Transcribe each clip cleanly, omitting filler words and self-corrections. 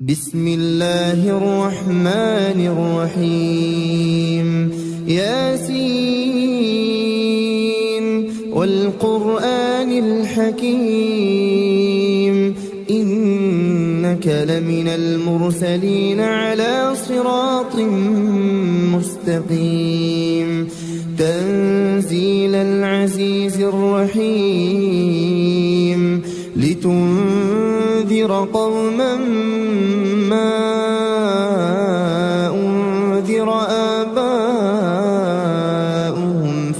بسم الله الرحمن الرحيم ياسين والقرآن الحكيم إنك لمن المرسلين على صراط مستقيم تنزيل العزيز الرحيم لتنذر قوما ما أنذر آباؤهم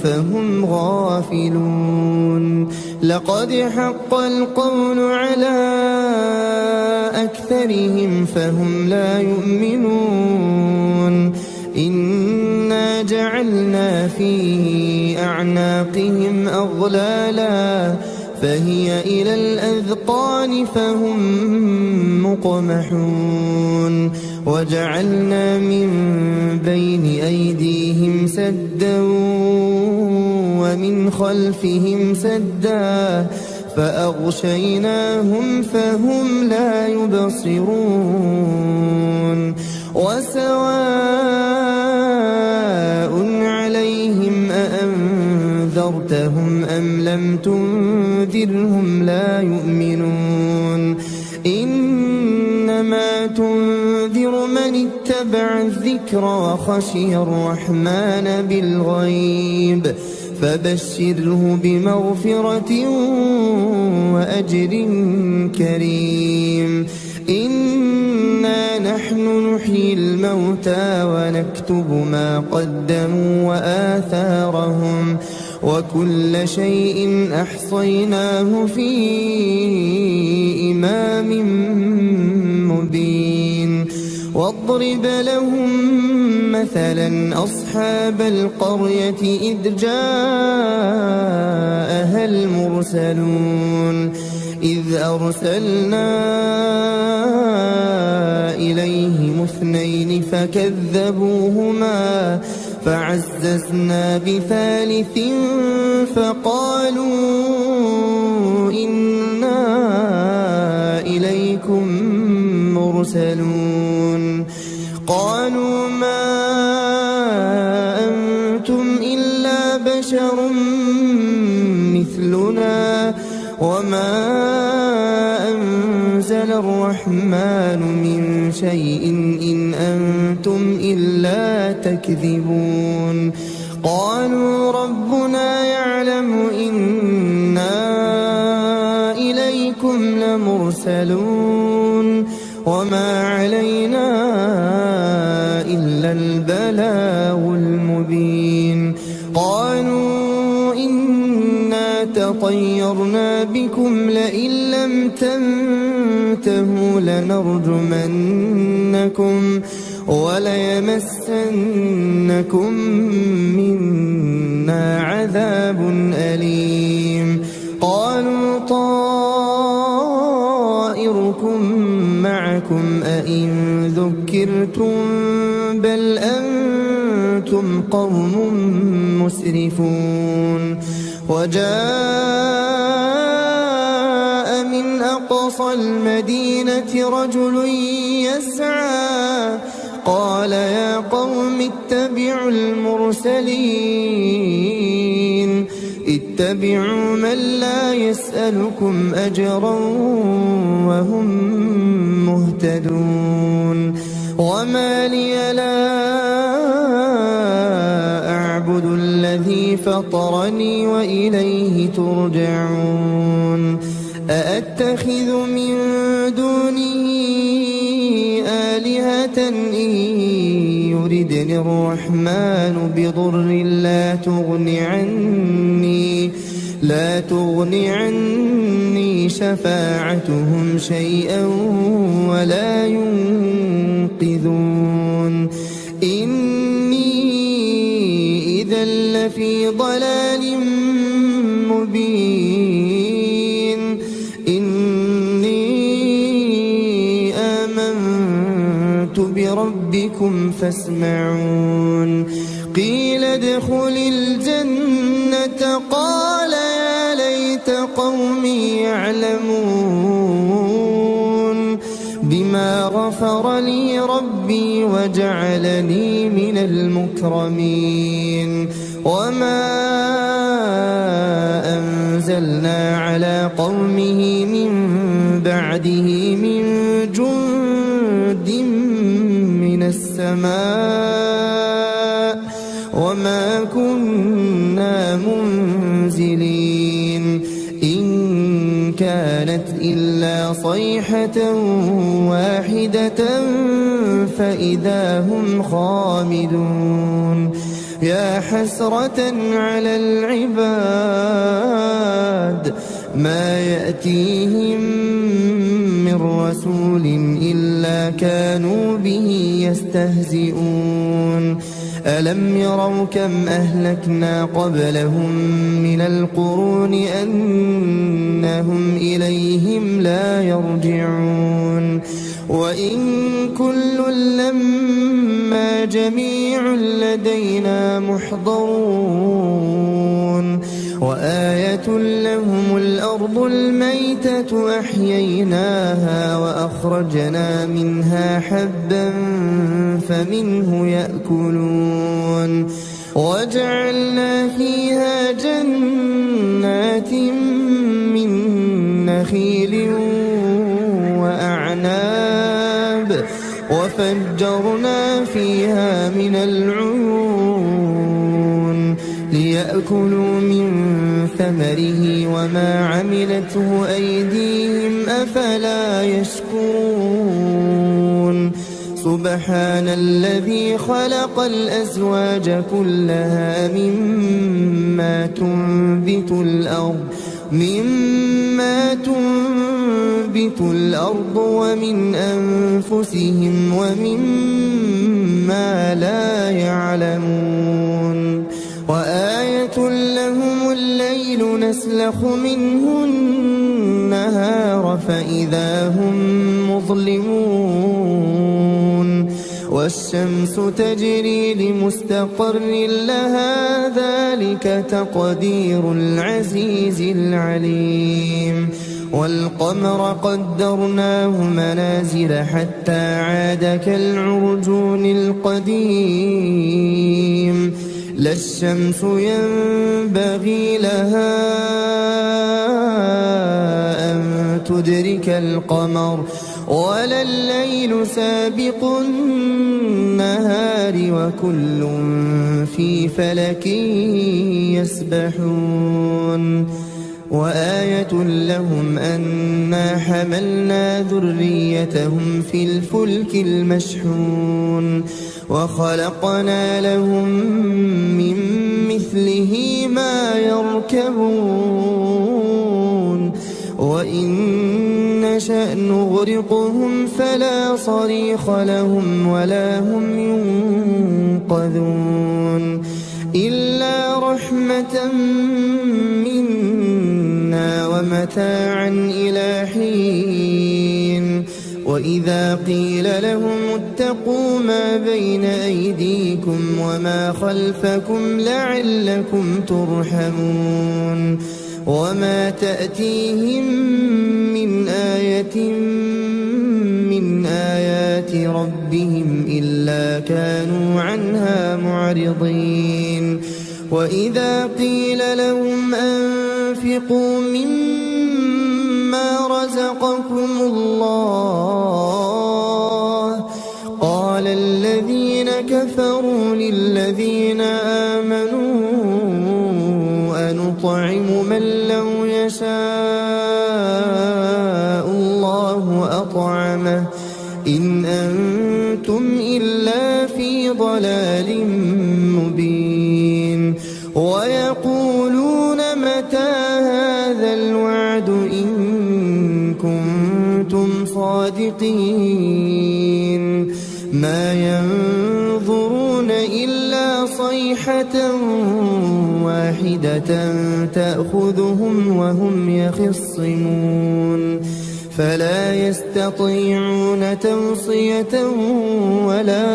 فهم غافلون لقد حق القول على أكثرهم فهم لا يؤمنون إنا جعلنا في أعناقهم أغلالا فهي إلى الأذقان فهم مقمحون وجعلنا من بين أيديهم سدا ومن خلفهم سدا فأغشيناهم فهم لا يبصرون وسواء عليهم أأنذرتهم أم لم تنذرهم لا يؤمنون إنما تنذر من اتبع الذكر وخشي الرحمن بالغيب فبشره بمغفرة وأجر كريم إنا نحن نحيي الموتى ونكتب ما قدموا وآثارهم وكل شيء أحصيناه في إمام مبين واضرب لهم مثلا أصحاب القرية إذ جاءها المرسلون إذ أرسلنا إليهم اثنين فكذبوهما فعززنا بثالث فقالوا إنا إليكم مرسلون قالوا ما أنتم إلا بشر مثلنا وما أنزل الرحمن من شيء إن أنتم إلا تكذبون قالوا ربنا يعلم إنا إليكم لمرسلون وما علينا إلا البلاغ المبين قالوا إنا تطيرنا بكم لئن لم تنتهوا لنرجمنكم وليمسنكم منا عذاب أليم قالوا طائركم معكم أئن ذكرتم بل أنتم قوم مسرفون وجاء من أقصى المدينة رجل يسعى قال يا قوم اتبعوا المرسلين اتبعوا من لا يسألكم أجرا وهم مهتدون وما لي لا أعبد الذي فطرني وإليه ترجعون أأتخذ من دونه آلهة إن يردني الرحمن بضر لا تغني عني شفاعتهم شيئا ولا ينقذون إني إذا لفي ضلال مبين إني آمنت بربكم فاسمعون قيل ادخل الجنة قال يا ليت قومي يعلمون بما إلا غفر لي ربي وجعلني من المكرمين وما أنزلنا على قومه من بعده من جند من السماء وما كنا منزلين إن كانت إلا صيحة واحدة فإذا هم خامدون يا حسرة على العباد ما يأتيهم من رسول إلا كانوا به يستهزئون ألم يروا كم أهلكنا قبلهم من القرون أنهم إليهم لا يرجعون وإن كل لما جميع لدينا محضرون وآية لهم الأرض الميتة أحييناها وأخرجنا منها حبا فمنه يأكلون وجعلنا فيها جنات من نخيل وأعناب وفجرنا فيها من العيون ليأكلوا من ثمره وما عملته أيديهم أفلا يشكرون سبحان الذي خلق الأزواج كلها مما تنبت الأرض ومن أنفسهم ومما لا يعلمون وآية لهم الليل نسلخ منه النهار فإذا هم مظلمون والشمس تجري لمستقر لها ذلك تقدير العزيز العليم والقمر قدرناه منازل حتى عاد كالعرجون القديم لا الشمس ينبغي لها أن تدرك القمر ولا الليل سابق النهار وكل في فلك يسبحون وآية لهم أنا حملنا ذريتهم في الفلك المشحون وخلقنا لهم من مثله ما يركبون وإن نشأ نغرقهم فلا صريخ لهم ولا هم ينقذون إلا رحمة منا ومتاعا إلى حين وإذا قيل لهم اتقوا ما بين أيديكم وما خلفكم لعلكم ترحمون وما تأتيهم من آية من آيات ربهم إلا كانوا عنها معرضين وإذا قيل لهم أنفقوا مما رزقكم الله قال الذين كفروا للذين آمنوا أنطعم من لو يشاء الله أطعمه إن أنتم إلا في ضلال مبين ويقولون متى هذا الوعد إن كنتم صادقين ما ينظرون إلا صيحة واحدة تأخذهم وهم يخصمون فلا يستطيعون توصية ولا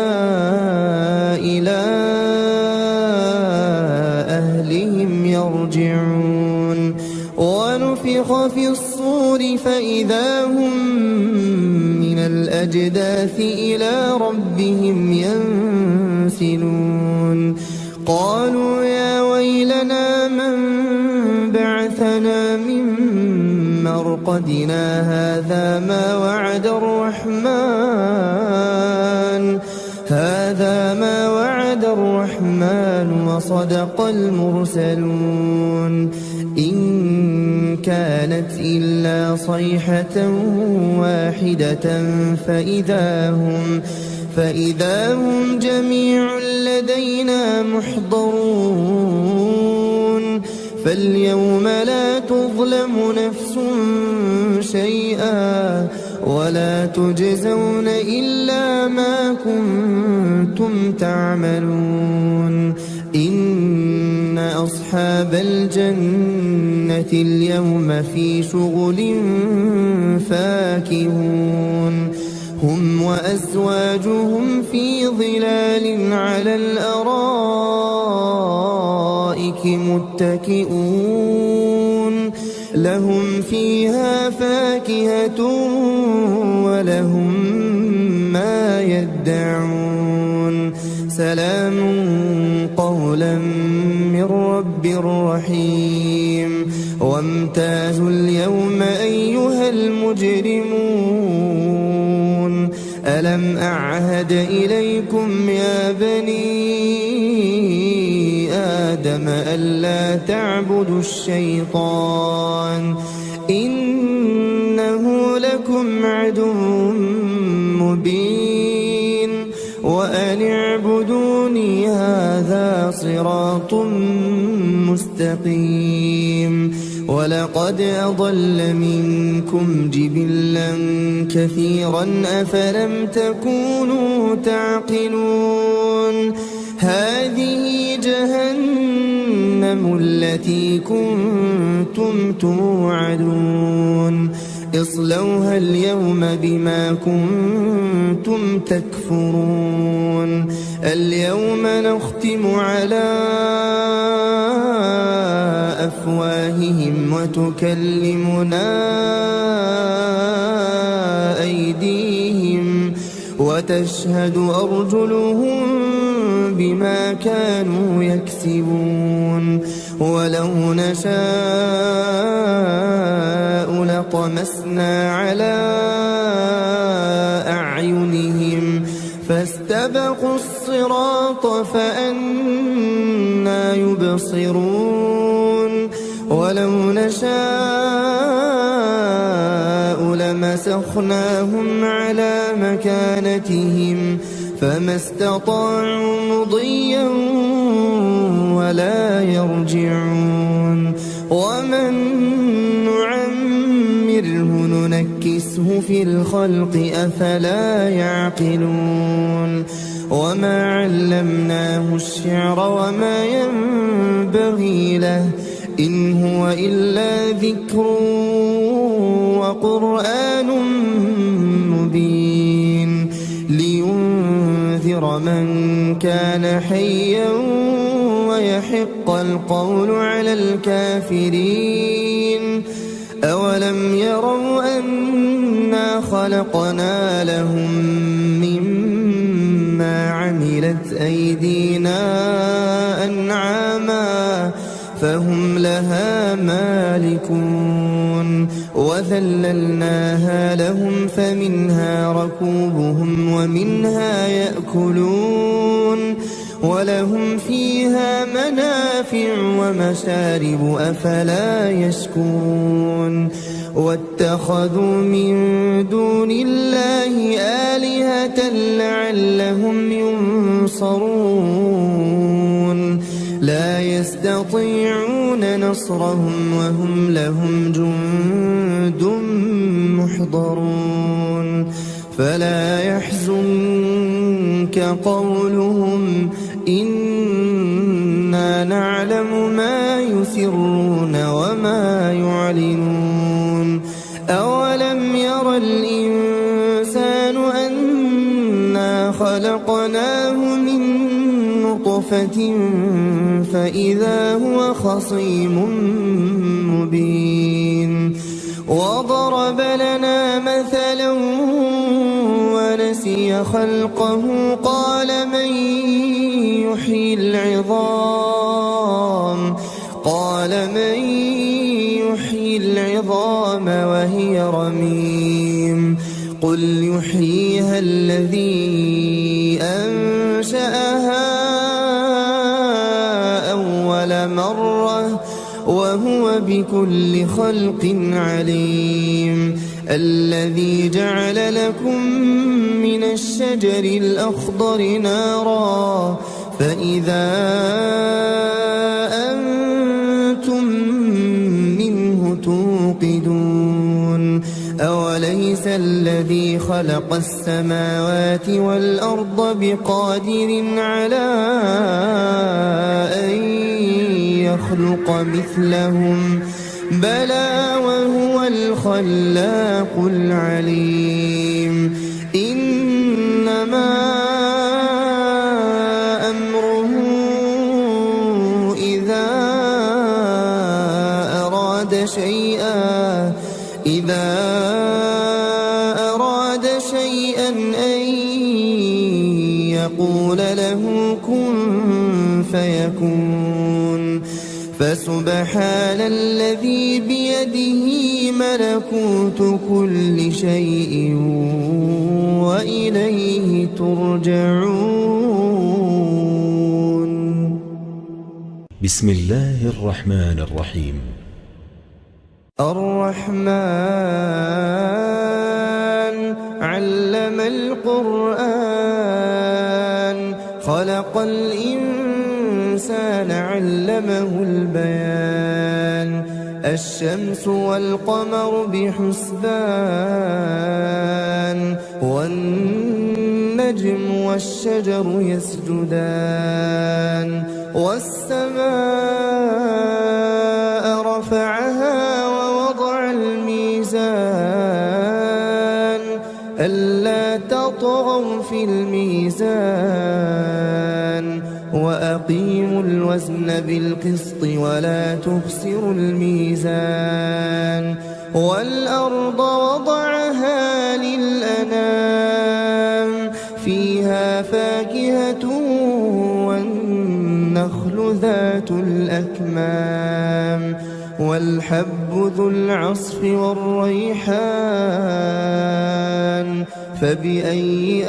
إلى أهلهم يرجعون ونفخ في الصور فإذا هم من الأجداث الأجداث إلى ربهم ينسلون قالوا يا ويلنا من بعثنا من مرقدنا هذا ما وعد الرحمن وصدق المرسلون إن كانت إلا صيحة واحدة فإذا هم جميع لدينا محضرون فاليوم لا تظلم نفس شيئا ولا تجزون إلا ما كنتم تعملون إن أصحاب الجنة اليوم في شغل فاكهون هم وأزواجهم في ظلال على الأرائك متكئون لهم فيها فاكهة ولهم ما يدعون سلام قولا من رب رحيم وامتازوا اليوم أيها المجرمون ألم أعهد إليكم يا بني آدم ألا تعبدوا الشيطان إنه لكم عدو مبين وأن اعبدوني هذا صراط مستقيم ولقد أضل منكم جبلا كثيرا أفلم تكونوا تعقلون هذه جهنم التي كنتم توعدون اصلوها اليوم بما كنتم تكفرون اليوم نختم على أفواههم وتكلمنا أيديهم وتشهد أرجلهم بما كانوا يكسبون ولو نشاء لطمسنا على أعينهم فاستبقوا الصراط فأنى يبصرون ولو نشاء لمسخناهم على مكانتهم فما استطاعوا مضيا ولا يرجعون ومن نعمره ننكسه في الخلق أفلا يعقلون وما علمناه الشعر وما ينبغي له إن هو إلا ذكر وقرآن مبين لينذر من كان حيا ويحق القول على الكافرين أولم يروا أنا خلقنا لهم مما عملت أيدينا أنعاما فهم لها مالكون وذللناها لهم فمنها ركوبهم ومنها يأكلون ولهم فيها منافع ومشارب أفلا يشكرون واتخذوا من دون الله آلهة لعلهم ينصرون لا يستطيعون نصرهم وهم لهم جند محضرون فلا يحزنك قولهم إنا نعلم ما يسرون وما يعلنون أولم ير الإنسان أنا خلقناه من نطفة فإذا هو خصيم مبين وضرب لنا مثلا نسي خلقه قال من يحيي العظام وهي رميم قل يحييها الذي أنشأها أول مرة وهو بكل خلق عليم الذي جعل لكم من الشجر الأخضر نارا فإذا أنتم منه توقدون أوليس الذي خلق السماوات والأرض بقادر على أن يخلق مثلهم بلى وهو الخلاق العليم إنما أمره إذا أراد شيئا أن يقول له كن فيكون فسبحان الذي بيده ملكوت كل شيء وإليه ترجعون. بسم الله الرحمن الرحيم. الرحمن علم القرآن خلق الإنسان علمه البيان الشمس والقمر بحسبان والنجم والشجر يسجدان والسماء رفعها ووضع الميزان ألا تطغوا في الميزان وأقيموا الوزن بالقسط ولا تخسروا الميزان والأرض وضعها للأنام فيها فاكهة والنخل ذات الأكمام والحب ذو العصف والريحان فبأي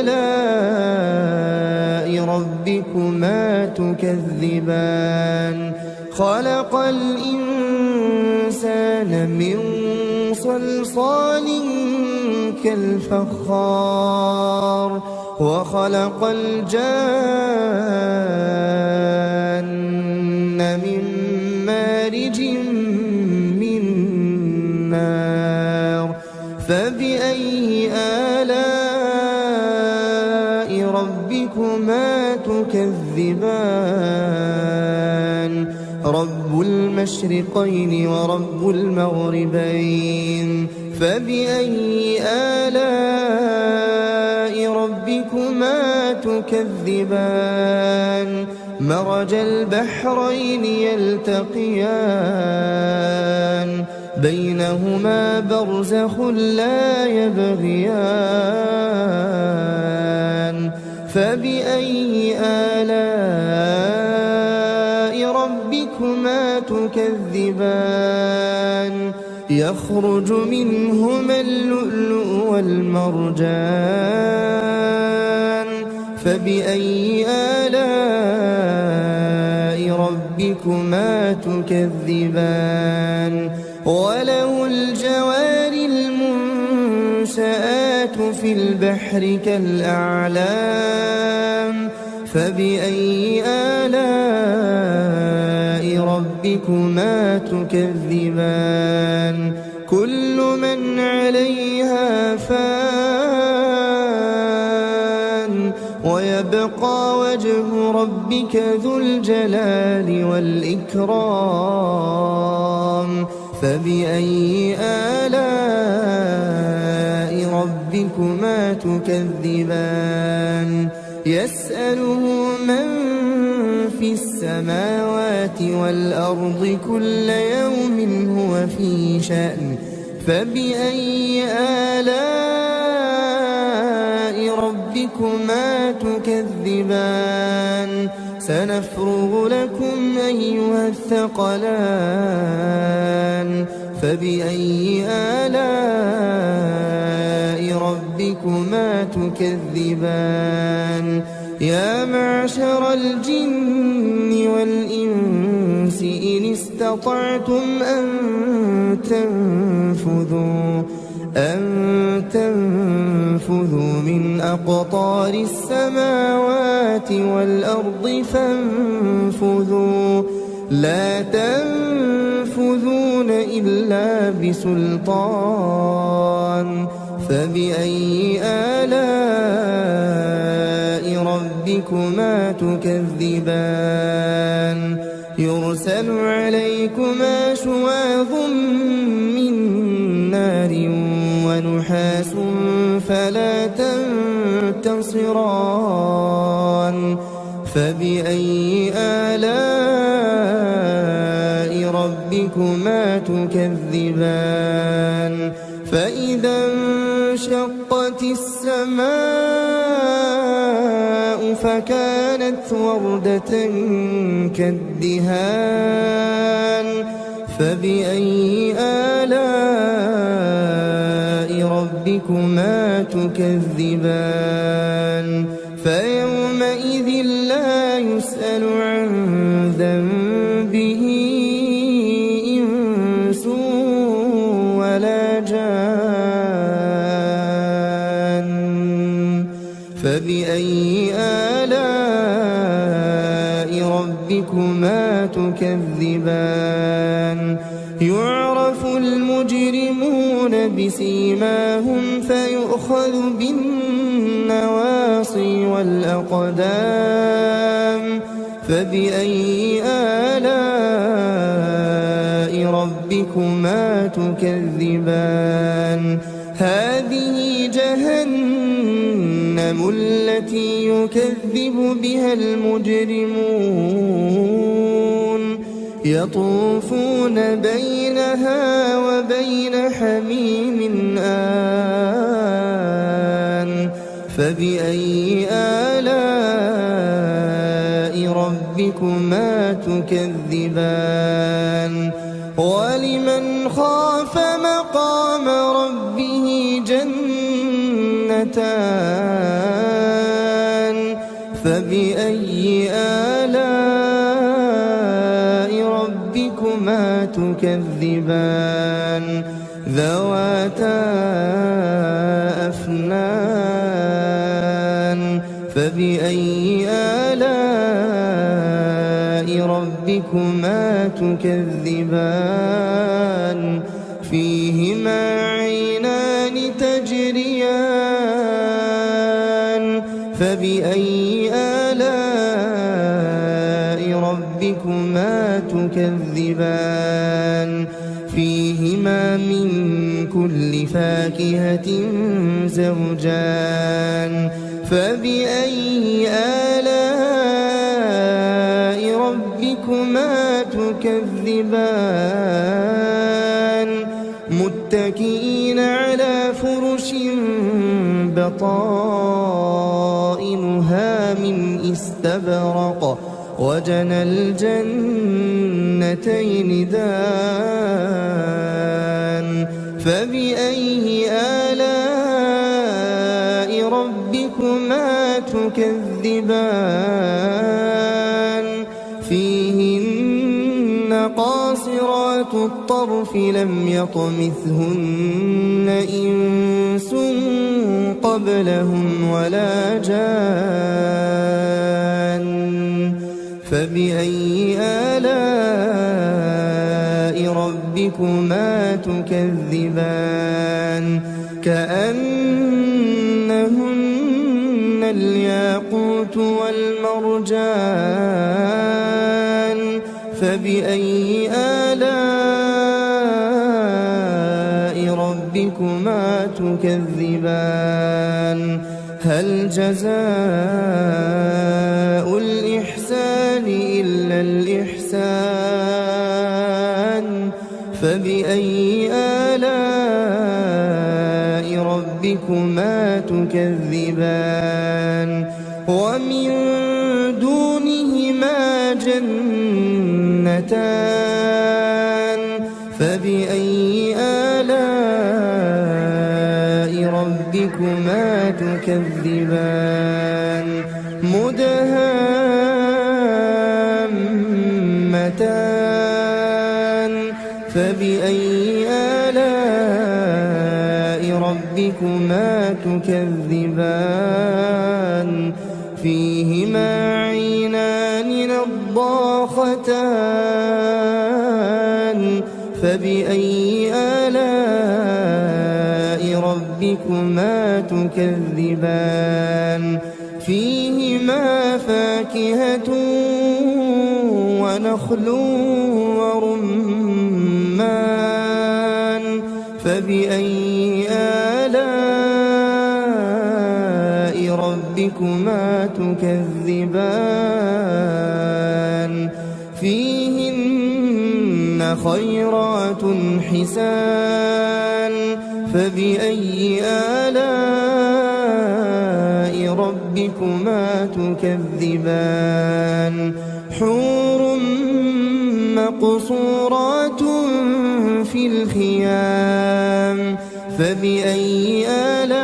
آلاء ربكما تكذبان خلق الإنسان من صلصال كالفخار وخلق الجان من مارج من نار فبأي آلاء ربكما تكذبان رب المشرقين ورب المغربين فبأي آلاء ربكما تكذبان مرج البحرين يلتقيان بينهما برزخ لا يبغيان فبأي آلاء ربكما تكذبان يخرج منهما اللؤلؤ والمرجان فبأي آلاء ربكما تكذبان وله الجوار المنشآت في البحر كالأعلام فبأي آلاء ربكما تكذبان كل من عليها فان ويبقى وجه ربك ذو الجلال والإكرام فبأي آلاء ربكما تكذبان يسأله من في السماوات والأرض كل يوم هو في شأن فبأي آلاء ربكما تكذبان سنفرغ لكم أيها الثقلان فبأي آلاء ربكما تكذبان يا معشر الجن والإنس إن استطعتم أن تنفذوا من أقطار السماوات والأرض فانفذوا لا تنفذون إلا بسلطان فبأي آلاء ربكما تكذبان يرسل عليكما شواظ من نار ونحاس فلا تنتصران فبأي آلاء ربكما تكذبان فإذا انشقت السماء فكانت وردة كالدهان فبأي آلاء ربكما تكذبان فيومئذ لا يسأل عن ذنبه إنس ولا جان فبأي آلاء ربكما تكذبان يعرف المجرمون بسيماهم فيؤخذ بالنواصي والأقدام فبأي آلاء ربكما تكذبان هذه جهنم التي يكذب بها المجرمون يطوفون بينها وبين حميم آن فبأي آلاء ربكما تكذبان ولمن خاف مقام ربه جنتان فبأي آلاء ربكما تكذبان ذواتا أفنان فبأي آلاء ربكما تكذبان فيهما عينان تجريان فبأي آلاء ربكما تكذبان فيهما من كل فاكهة زوجان فبأي آلاء ربكما تكذبان متكئين على فرش بطائنها من استبرق وجنى الجنتين دان فبأي آلاء ربكما تكذبان فيهن قاصرات الطرف لم يطمثهن إنس قبلهم ولا جان فبأي آلاء ربكما تكذبان كأنهن الياقوت والمرجان فبأي آلاء ربكما تكذبان هل جزاء الإحسان إلا الإحسان فبأي آلاء ربكما ربكما تكذبان ومن دونهما جنتان فبأي آلاء ربكما تكذبان مدهامتان فبأي آلاء ربكما تكذبان فيهما عينان نضاختان فبأي آلاء ربكما تكذبان فيهما فاكهة ونخل ورمان فبأي آلاء ربكما تكذبان فيهن خيرات حسان فبأي آلاء ربكما تكذبان حور مقصورات في الخيام فبأي آلاء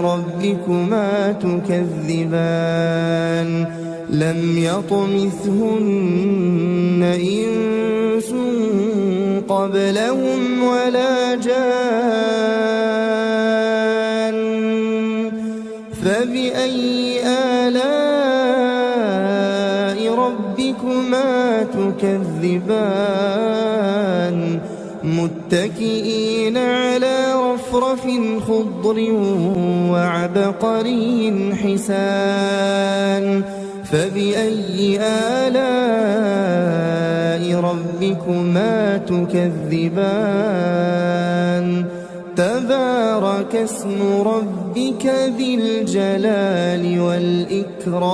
ربكما تكذبان لم يطمثهن إنس قبلهم ولا جان فبأي آلاء ربكما تكذبان متكئين على رفرف خضر وعبقري حسان فبأي آلاء ربكما تكذبان تبارك اسم ربك ذي الجلال والإكرام